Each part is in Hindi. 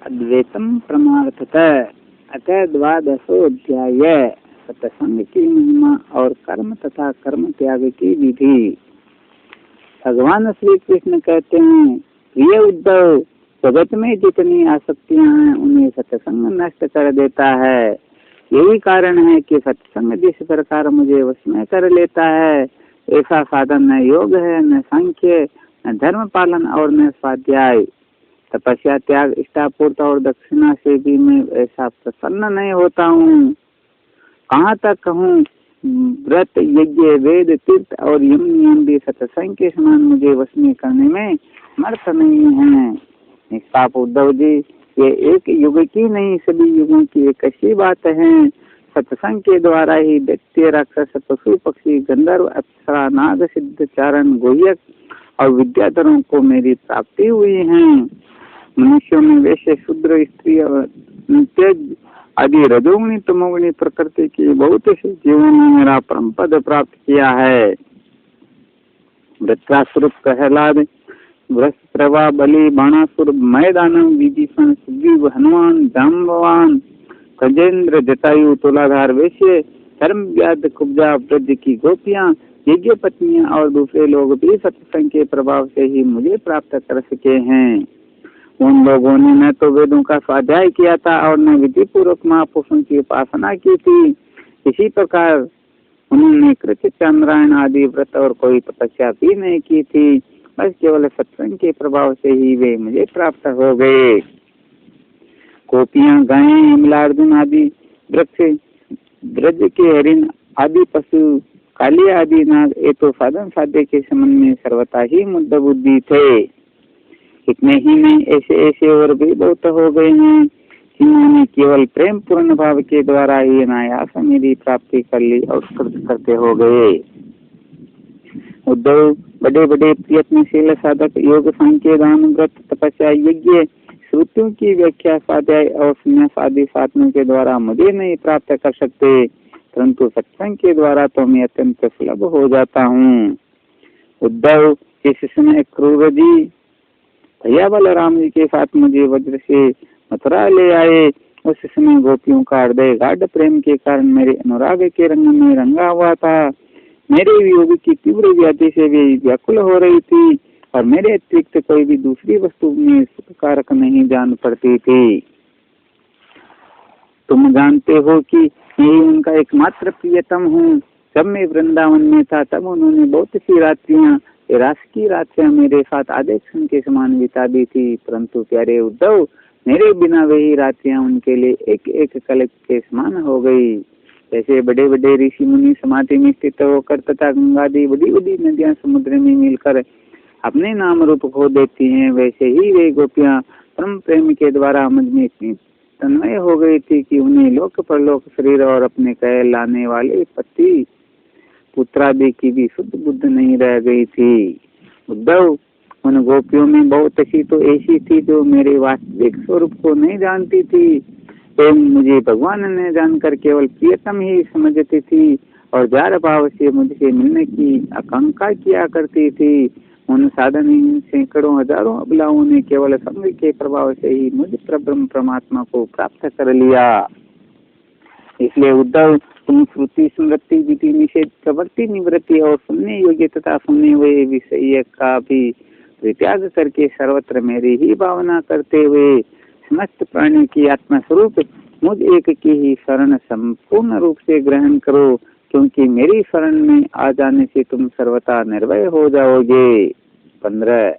अद्वैतम परमार्थतः। अतः 12वां अध्याय सत्संग की महिमा और कर्म तथा कर्म त्याग की विधि। भगवान श्री कृष्ण कहते हैं, प्रिय उद्धव, जगत में जितनी आसक्तियां हैं उन्हें सत्संग नष्ट कर देता है। यही कारण है कि सत्संग जिस प्रकार मुझे वश में कर लेता है, ऐसा साधन न योग है, न सांख्य, न धर्म पालन और न स्वाध्याय। तपस्या, त्याग, इष्टापूर्त और दक्षिणा से भी मैं ऐसा प्रसन्न नहीं होता हूँ। कहाँ तक कहूँ, व्रत, यज्ञ, वेद, तीर्थ और यम नियम भी सत्संग के समान मुझे वश में करने में समर्थ नहीं है। निष्पाप उद्धव जी, ये एक युग की नहीं, सभी युगों की एक ऐसी बात है। सत्संग के द्वारा ही दैत्य, राक्षस, पशु, पक्षी, गंधर्व, अप्सरा, नाग, सिद्ध, चारण, गोयक और विद्याधरों को मेरी प्राप्ति हुई है। मनुष्यों में वैश्य, शूद्र, स्त्री और तेज आदि रजोगुणी तमोगुणी प्रकृति की बहुत से जीवों ने मेरा परम पद प्राप्त किया है। वृत्रासुर, प्रहलाद, वृषप्रभा, बलि, बाणासुर, मैदानव, विभीषण, सुग्रीव, हनुमान, जाम्बवान, गजेंद्र, जटायु, तुलाधार, वैश्य, धर्मव्याध, कुब्जा, ब्रज की गोपियां, यज्ञ पत्नियां और दूसरे लोग भी सत्संग के प्रभाव से ही मुझे प्राप्त कर सके हैं। उन लोगों ने न तो वेदों का स्वाध्याय किया था और न विधि पूर्वक महापुरुषों की उपासना की थी। इसी प्रकार उन्होंने कृत्य, चंद्रायण आदि व्रत और कोई तपस्या भी नहीं की थी। बस केवल सत्संग के प्रभाव से ही वे मुझे प्राप्त हो गए। गोपियां, गायें, हिमलार्जुन आदि वृक्ष, ब्रज के हरिण आदि पशु, काली आदि नाग, ये तो साधन साध्य के संबंध में सर्वथा ही मुद्दा बुद्धि थे। इतने ही में ऐसे ऐसे और भी बहुत हो गए हैं जिन्होंने केवल प्रेम पूर्ण भाव के द्वारा ही अनायास मेरी प्राप्ति कर ली और करते हो गए। उद्धव, बड़े बड़े प्रयत्नशील साधक योग, सांख्य, दान, व्रत, तपस्या, यज्ञ, श्रुतियों की व्याख्या, स्वाध्याय और संन्यास आदि साधनों के द्वारा मुझे नहीं प्राप्त कर सकते, परंतु सत्संग के द्वारा तो मैं अत्यंत सुलभ हो जाता हूँ। उद्धव, जिस समय क्रूर जी भैया बलराम जी के साथ मुझे वज्र से मथुरा ले आए, उस समय गोपियों का हृदय गाढ़ प्रेम के कारण मेरे अनुराग के रंग में रंगा हुआ था। मेरे वियोग की तीव्र व्याधि से वे व्याकुल हो रही थी और मेरे अतिरिक्त कोई भी दूसरी वस्तु में सुखकारक नहीं जान पड़ती थी। तुम जानते हो कि मैं उनका एकमात्र प्रियतम हूँ। जब मैं वृंदावन में था तब उन्होंने बहुत सी रात्रियां, रास की रात्रियां मेरे साथ आधे क्षण के समान बिता दी थी, परंतु प्यारे उद्धव, मेरे बिना वही रात्रियां उनके लिए एक एक कल्प के समान हो गई। जैसे बड़े बड़े ऋषि मुनि समाधि में स्थित होकर तथा गंगा दी बड़ी बड़ी नदियां समुद्र में मिलकर अपने नाम रूप खो देती हैं, वैसे ही वे गोपियां परम प्रेम के द्वारा मुझ में इतनी तन्मय हो गई थी कि उन्हें लोक परलोक शरीर और अपने कह लाने वाले पति पुत्रादि की भी शुद्ध बुद्ध नहीं रह गई थी। उद्धव, उन गोपियों में बहुत सी तो ऐसी थी जो मेरे वास्तविक स्वरूप को नहीं जानती थी। तो मुझे भगवान ने जानकर केवल प्रियतम ही समझती थी और जार भाव से मुझसे मिलने की आकांक्षा किया करती थी। उन साधन सैकड़ों हजारों अबलाओं ने केवल संग के प्रभाव से ही मुझ परब्रह्म परमात्मा को प्राप्त कर लिया। इसलिए उद्धव, तुम श्रुति, स्मृति, विधि, निषेध, प्रवृत्ति, निवृत्ति और सुनने योग्य तथा सुनने हुए विषय का भी परित्याग करके सर्वत्र मेरी ही भावना करते हुए समस्त प्राणी की आत्मा स्वरूप मुझ एक की ही शरण संपूर्ण रूप से ग्रहण करो, क्योंकि मेरी शरण में आ जाने से तुम सर्वथा निर्भय हो जाओगे। 15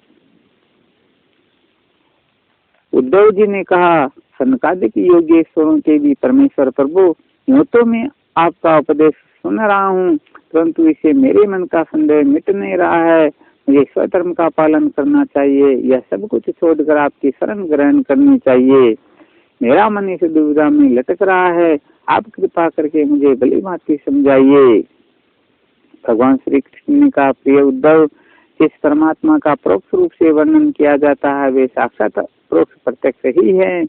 उद्धव जी ने कहा, सनकादिक योगेश्वरों के भी परमेश्वर प्रभु, यूं तो मैं आपका उपदेश सुन रहा हूँ, परंतु इसे मेरे मन का संदेह मिट नहीं रहा है। मुझे स्वधर्म का पालन करना चाहिए, यह सब कुछ छोड़कर आपकी शरण ग्रहण करनी चाहिए। मेरा मन इस दुविधा में लटक रहा है, आप कृपा करके मुझे भली भांति समझाइए। भगवान श्री कृष्ण ने कहा, प्रिय उद्धव, जिस परमात्मा का परोक्ष रूप से वर्णन किया जाता है वे साक्षात परोक्ष प्रत्यक्ष ही है,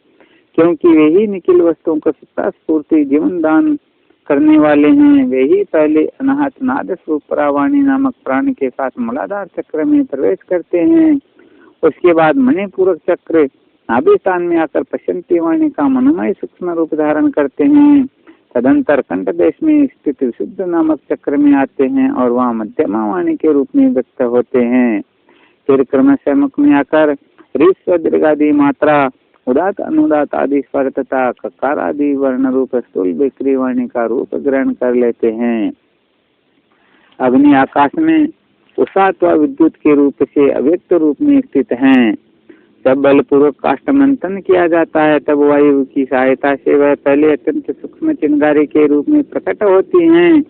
क्योंकि वे ही निखिल वस्तुओं को सत्ता स्फूर्ति जीवन दान करने वाले हैं। वे ही पहले अनाहत नाद स्वरूप परावाणी नामक प्राण के साथ मूलाधार चक्र में प्रवेश करते हैं, उसके बाद मणिपूरक चक्र नाभि स्थान में आकर पश्यंती वाणी का मनोमय सूक्ष्म रूप धारण करते हैं। तदंतर कंठ देश में स्थित विशुद्ध नामक चक्र में आते हैं और वहाँ मध्यमा वाणी के रूप में व्यक्त होते हैं। फिर क्रमशः मुख में आकर ह्रीस्व दीर्घादि मात्रा, उदात अनुदात आदि स्वर तथा ककार आदि वर्ण रूप स्थूल बेकरी वाणी का रूप ग्रहण कर लेते हैं। अग्नि आकाश में उषा अथवा विद्युत के रूप से अव्यक्त रूप में स्थित हैं। जब बलपूर्वक काष्ठ मंथन किया जाता है तब वायु की सहायता से वह पहले अत्यंत सूक्ष्म चिंगारी के रूप में प्रकट होती हैं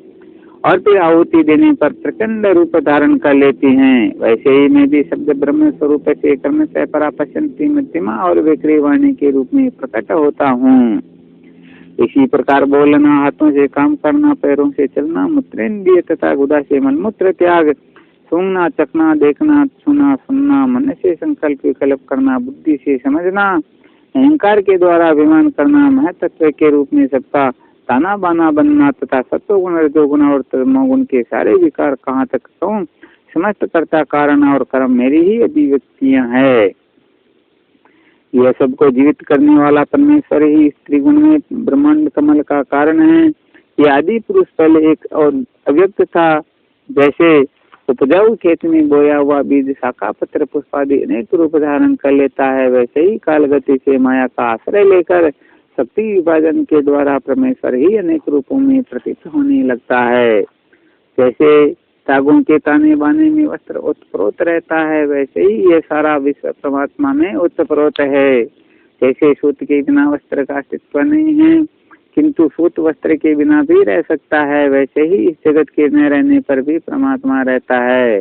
और फिर आहुति देने पर प्रचंड रूप धारण कर लेती हैं। वैसे ही मैं भी शब्द ब्रह्म स्वरूप से क्रमशः परापश्यंती मध्यमा और विक्री वाणी के रूप में प्रकट होता हूँ। इसी प्रकार बोलना, हाथों से काम करना, पैरों से चलना, मूत्रेंद्रिय तथा गुदा से मनमूत्र त्याग, सूंघना, चखना, देखना, छूना, सुनना, मन से संकल्प विकल्प करना, बुद्धि से समझना, अहंकार के द्वारा अभिमान करना, महत्त्व के रूप में सबका ताना बाना बनना तथा सत्वगुण, रजोगुण और तमोगुण के सारे विकार कहाँ तक कहूँ, समस्त कर्ता कारण और कर्म मेरी ही अभिव्यक्तियां है। यह सबको जीवित करने वाला परमेश्वर ही स्त्री गुण में ब्रह्मांड कमल का कारण है। ये आदि पुरुष पहले एक और अव्यक्त था। जैसे उपजाऊ खेत में बोया हुआ बीज शाखा पत्र पुष्प आदि अनेक रूप धारण कर लेता है, वैसे ही कालगति से माया का आश्रय लेकर शक्ति विभाजन के द्वारा परमेश्वर ही अनेक रूपों में प्रतीत होने लगता है। जैसे धागों के ताने बाने में वस्त्र उत्प्रोत रहता है, वैसे ही ये सारा विश्व परमात्मा में उत्प्रोत है। जैसे सूत के बिना वस्त्र का अस्तित्व नहीं है किंतु सूत वस्त्र के बिना भी रह सकता है, वैसे ही इस जगत के न रहने पर भी परमात्मा रहता है।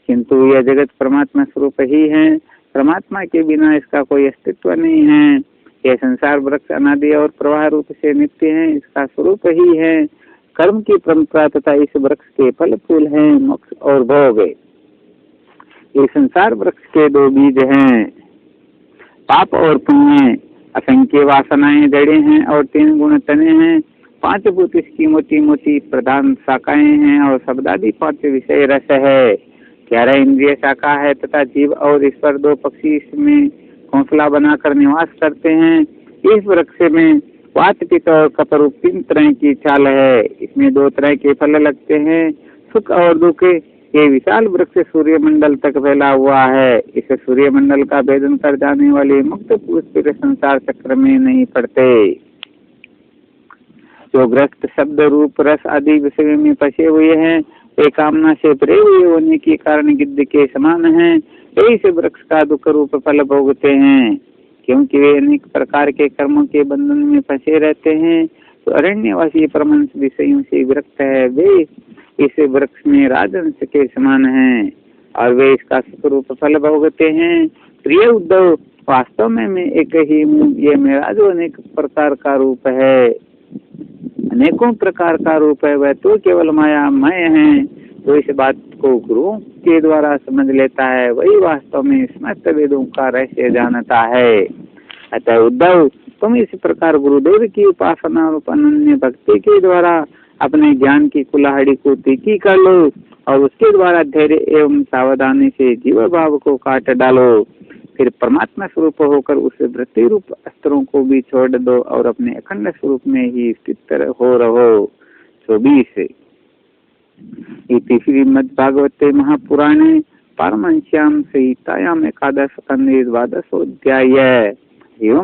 किंतु यह जगत परमात्मा स्वरूप ही है, परमात्मा के बिना इसका कोई अस्तित्व नहीं है। यह संसार वृक्ष अनादि और प्रवाह रूप से नित्य है, इसका स्वरूप ही है। कर्म की परंपरा तथा इस वृक्ष के फल फूल हैं, मोक्ष और भोग। ये संसार वृक्ष के दो बीज हैं, पाप और पुण्य। असंख्य वासनाएं जड़ें हैं और 3 गुण तने हैं। 5 भूत इसकी मोटी मोटी प्रधान शाखाएं हैं और शब्दादि 5 विषय रस है। 11 इंद्रिय शाखा है तथा जीव और ईश्वर 2 पक्षी इसमें घोंसला बनाकर निवास करते हैं। इस वृक्ष में वात पित्त और कफ रूप 3 तरह की छाल है। इसमें 2 तरह के फल लगते हैं, सुख और दुख। ये विशाल वृक्ष सूर्यमंडल तक फैला हुआ है। इस सूर्यमंडल का भेदन कर जाने वाले मुक्त पुरुष फिर संसार चक्र में नहीं पड़ते। जो ग्रस्त शब्द रूप रस आदि विषय में फंसे हुए हैं, वे कामना से भरे हुए होने के कारण गिद्ध के समान हैं। वे इस वृक्ष का दुख रूप फल भोगते हैं, क्योंकि वे अनेक प्रकार के कर्मों के बंधन में फंसे रहते हैं। तो अरण्यवासी परमहंस विषयों से विरक्त है, वे इस वृक्ष में राजहंस के समान हैं और वे इसका स्वरूप फल भोगते हैं। प्रिय उद्धव, वास्तव में मैं एक ही हूँ। ये मेरा जो अनेक प्रकार का रूप है, अनेकों प्रकार का रूप है, वह तो केवल मायामय है। तो इस बात को गुरुओं के द्वारा समझ लेता है, वही वास्तव में समस्त वेदों का रहस्य जानता है। अतः उद्धव, तुम इस प्रकार गुरुदेव की उपासना और अनन्य भक्ति के द्वारा अपने ज्ञान की कुल्हाड़ी को तीखी कर लो और उसके द्वारा धैर्य एवं सावधानी से जीव भाव को काट डालो। फिर परमात्मा स्वरूप होकर उस वृत्ति रूप अस्त्रों को भी छोड़ दो और अपने अखंड स्वरूप में ही स्थित हो रहो। 24 इति श्रीमद्भागवते महापुराणे पारमहंस्यां संहितायां एकादश स्कंधे 12 अध्याय। एवं